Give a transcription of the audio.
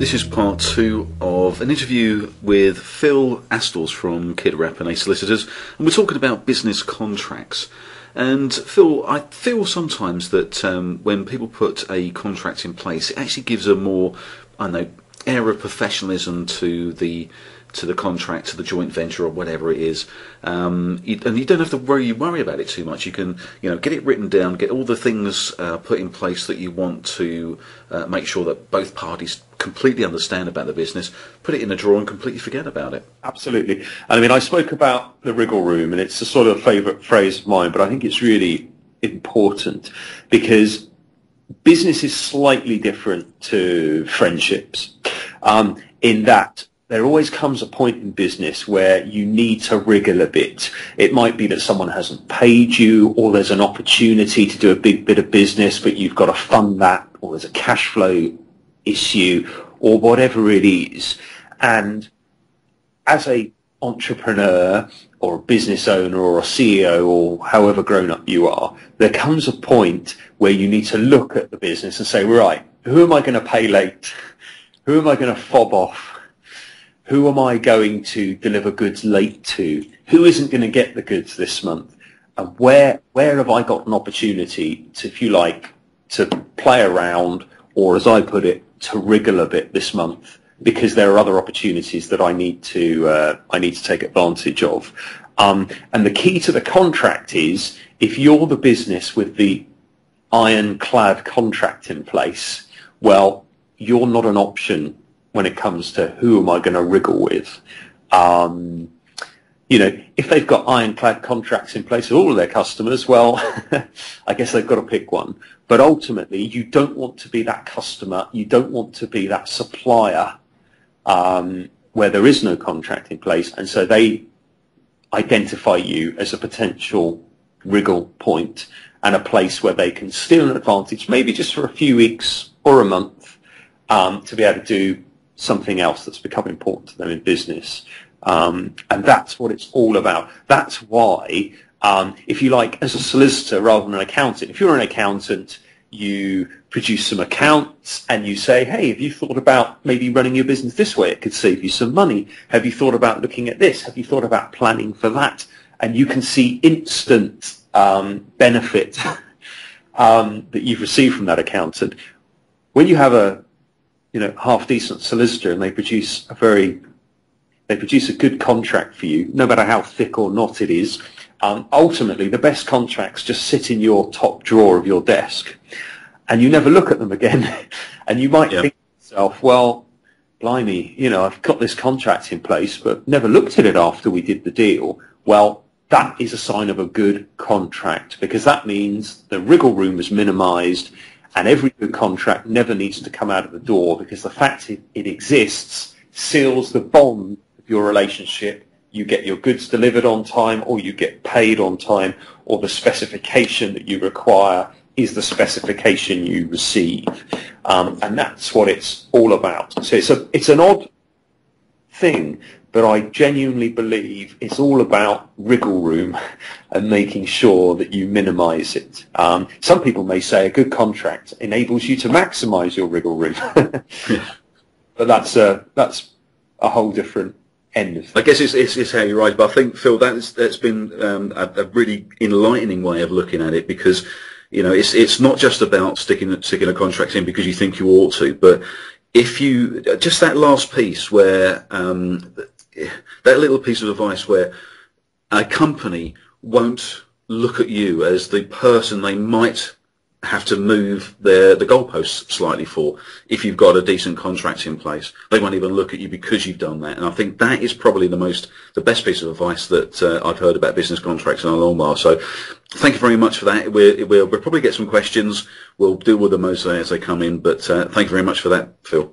This is part two of an interview with Phil Astles from Rapinet Solicitors, and we're talking about business contracts. And Phil, I feel sometimes that when people put a contract in place, it actually gives a more, I don't know, air of professionalism to the contract, to the joint venture or whatever it is, and you don't have to worry about it too much. You can, get it written down, get all the things put in place that you want to make sure that both parties completely understand about the business, put it in a drawer and completely forget about it. Absolutely. And I mean, I spoke about the wriggle room, and it's a sort of favourite phrase of mine, but I think it's really important because business is slightly different to friendships in that there always comes a point in business where you need to wriggle a bit. It might be that someone hasn't paid you, or there's an opportunity to do a big bit of business, but you've got to fund that, or there's a cash flow issue, or whatever it is. And as a entrepreneur or a business owner or a CEO or however grown up you are, there comes a point where you need to look at the business and say, right, who am I going to pay late? Who am I going to fob off? Who am I going to deliver goods late to? Who isn't going to get the goods this month? And where have I got an opportunity to, if you like, to play around, or as I put it, to wriggle a bit this month, because there are other opportunities that I need to take advantage of. And the key to the contract is, if you're the business with the ironclad contract in place, well, you're not an option when it comes to who am I going to wriggle with. If they've got ironclad contracts in place with all of their customers, well, I guess they've got to pick one. But ultimately, you don't want to be that customer. You don't want to be that supplier where there is no contract in place, and so they identify you as a potential wriggle point and a place where they can steal an advantage, maybe just for a few weeks or a month, to be able to do something else that's become important to them in business. And that's what it's all about. That's why, if you like, as a solicitor rather than an accountant, if you're an accountant, you produce some accounts and you say, hey, have you thought about maybe running your business this way? It could save you some money. Have you thought about looking at this? Have you thought about planning for that? And you can see instant benefit that you've received from that accountant. When you have a half-decent solicitor and they produce a good contract for you, no matter how thick or not it is, ultimately the best contracts just sit in your top drawer of your desk and you never look at them again. And you might think to yourself, well, blimey, I've got this contract in place but never looked at it after we did the deal. Well, that is a sign of a good contract, because that means the wriggle room is minimized. And every good contract never needs to come out of the door, because the fact it exists seals the bond of your relationship. You get your goods delivered on time, or you get paid on time, or the specification that you require is the specification you receive. And that's what it's all about. So it's an odd thing, but I genuinely believe it's all about wriggle room and making sure that you minimize it. Some people may say a good contract enables you to maximize your wriggle room. But that's a whole different end of things. I guess it's how you're right, but I think, Phil, that's been a really enlightening way of looking at it, because it's not just about sticking a contract in because you think you ought to, but if you just that last piece where that little piece of advice where a company won't look at you as the person they might have to move the goalposts slightly for. If you've got a decent contract in place, they won't even look at you because you've done that. And I think that is probably the best piece of advice that I've heard about business contracts in a long while. So thank you very much for that. We'll probably get some questions. We'll deal with them as they come in, but thank you very much for that, Phil.